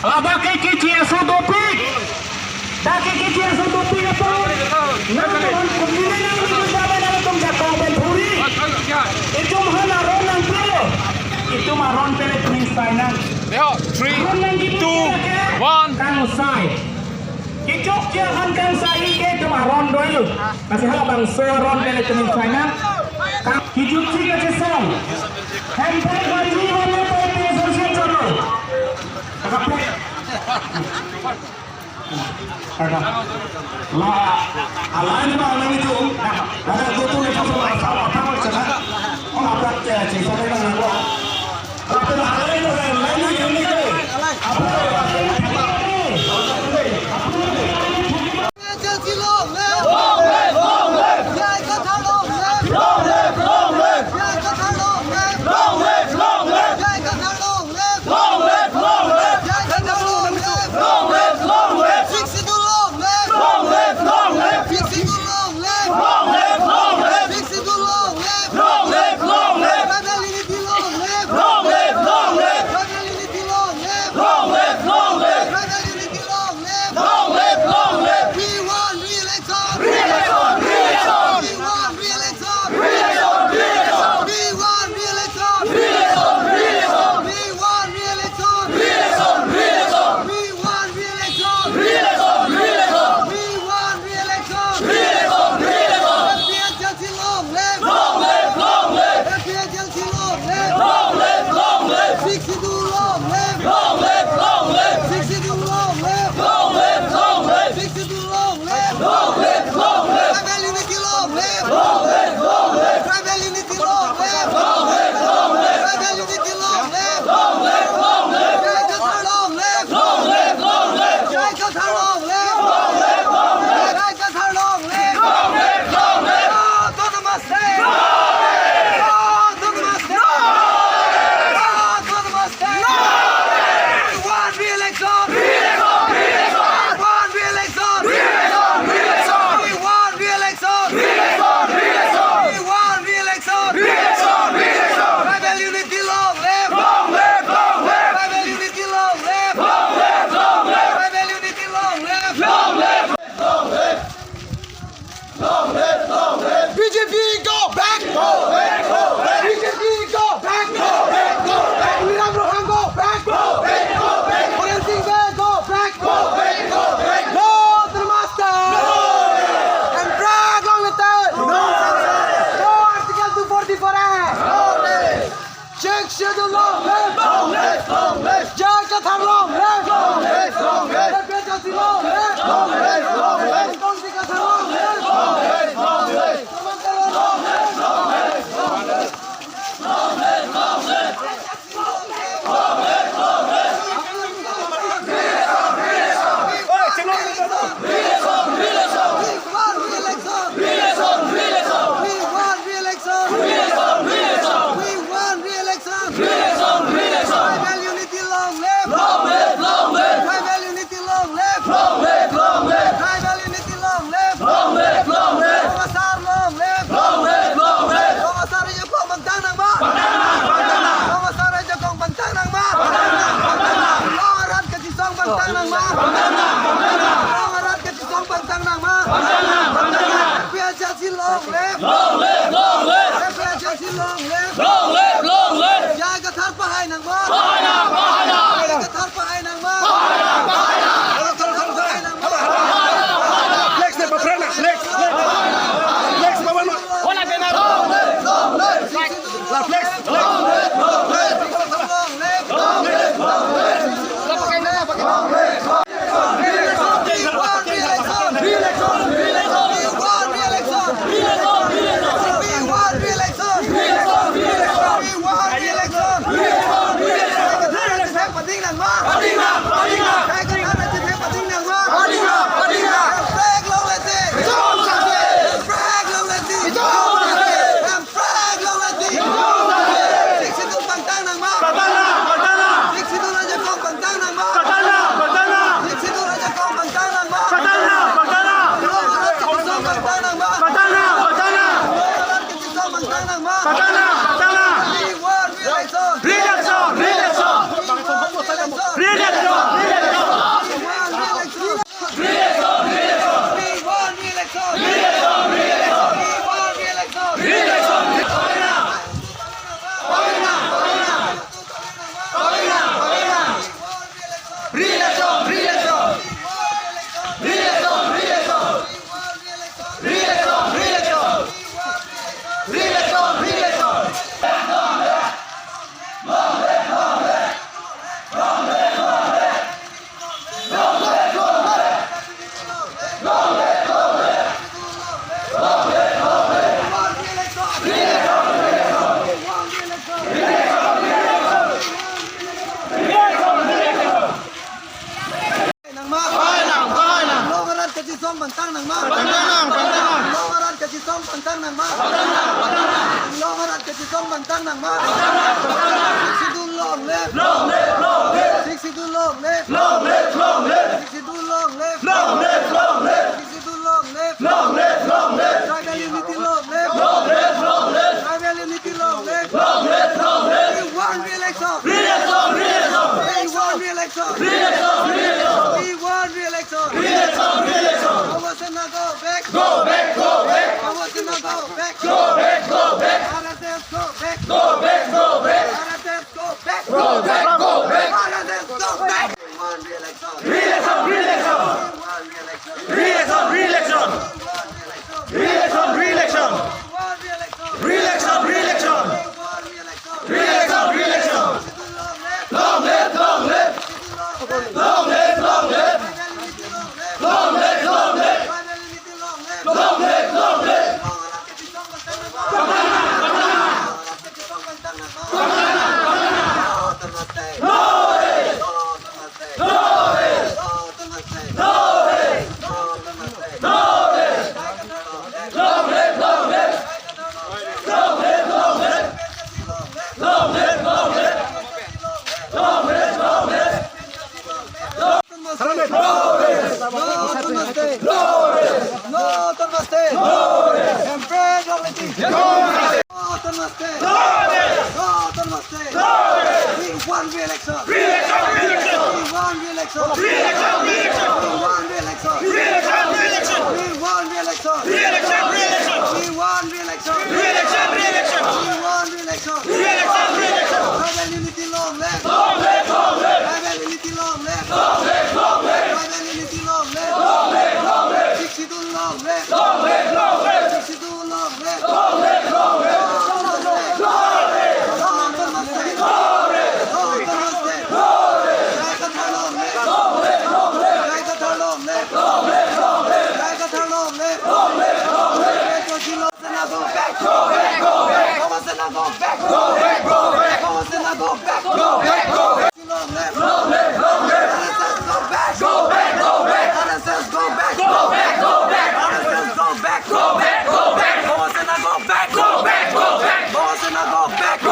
Bakit kicir sudopik? Bakit kicir sudopik apa? Namun kemudian ini bersama dalam tunggakan benturi. Itu mana ron yang pilo? Itu maron pele penisainan. Lihat, 3, 2, 1. Kang sai. Kicok jangan kang sai ke maron dulu. Masih hal bang soron pele penisainan. Kang kicok juga kesal. Hentai baju mana pele sosial channel. Lah, alain mana itu? Ada tuh itu sama sama macam oh apa ya cerita dengan gua. Apa alain orang lain yang ini? Apa tăng nặng mà 62 long left long left long left 62 long left long left long left 62 long left long left long left 62 long left long left long left tribal unity long left long left long left tribal unity long left long left long left we won re-election re-election re-election we won re-election re-election re-election we won re-election re-election re-election Hawasana go back go back go back Hawasana go back go back go back RSS go back go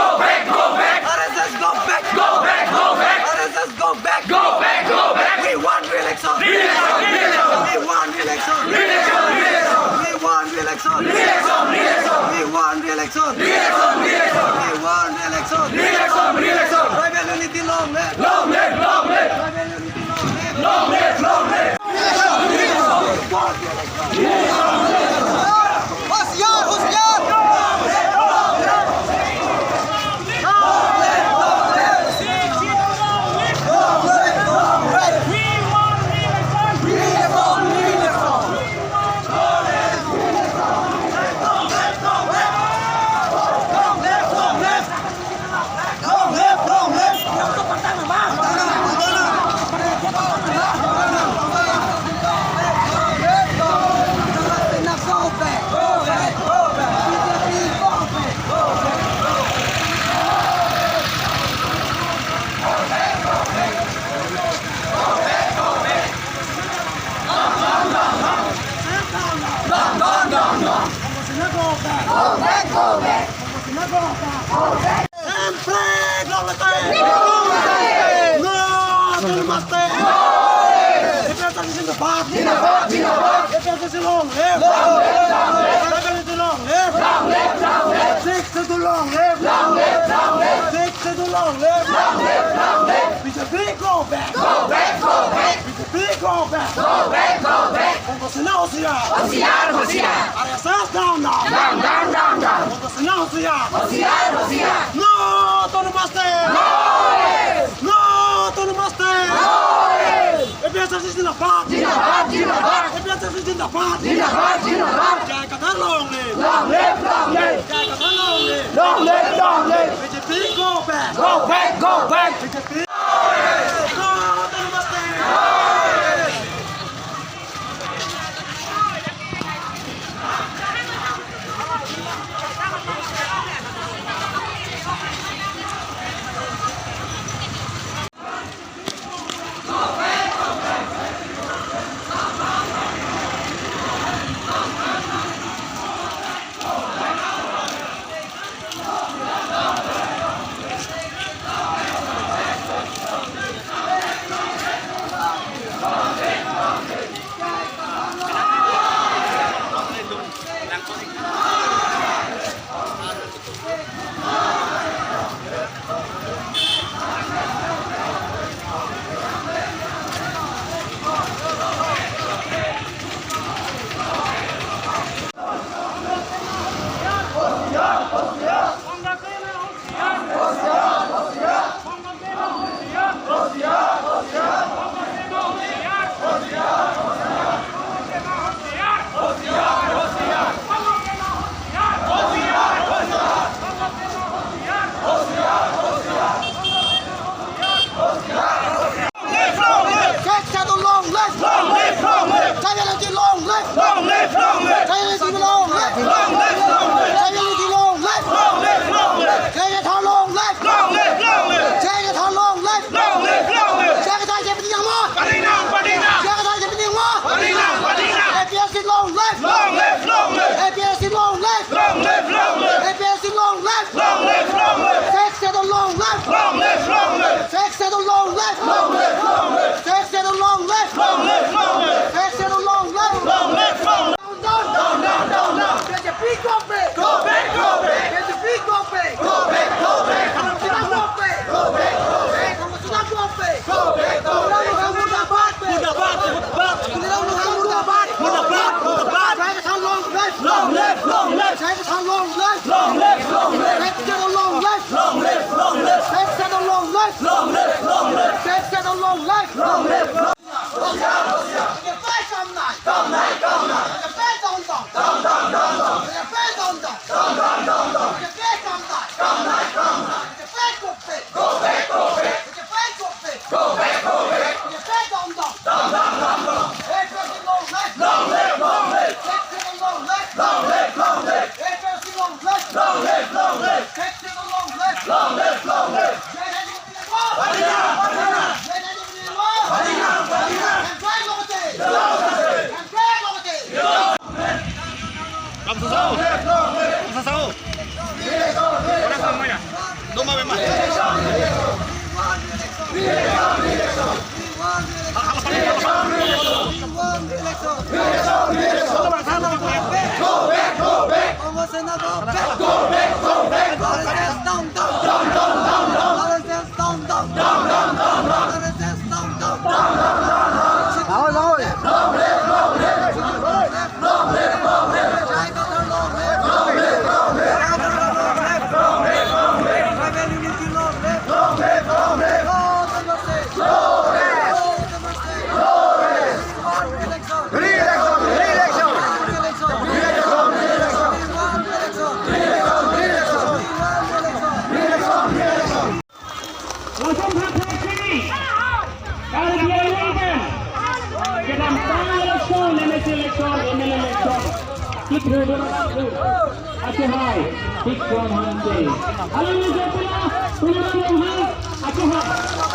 back go back RSS go back go back go back RSS go back we won re-election re-election re-election we won re-election re-election re-election re-election re-election re-election re-election re-election re-election long live long live long live long live long live long live long live long live JJT long left. JJT long left. JJT long left. JJT long left. JJT JJT yang mana? JJT JJT yang mana? APSC long left. APSC long left. APSC long left. Sex settle long left. Sex settle long left. Sex settle long left. Sex settle long left. Down. Get your feet go back. Get your feet go back. Come on, sit down, go back. Come on, sit down, go back. Long left. Take it on long left. Take it on long left. Take it on long left. Take it on long left. Your face on night. Your face on top. Your face on top. Your face on night. Your face go fit. Your face go fit. Your face on top. Hey, press it long left. Take it on long left. Hey, press it long left. Take it on long left. Langsung hak sini. Kalau dia inginkan, kita election, election. Kick dulu. Aku high. Kick from Hanjay. Alam ni saya punya. Aku high.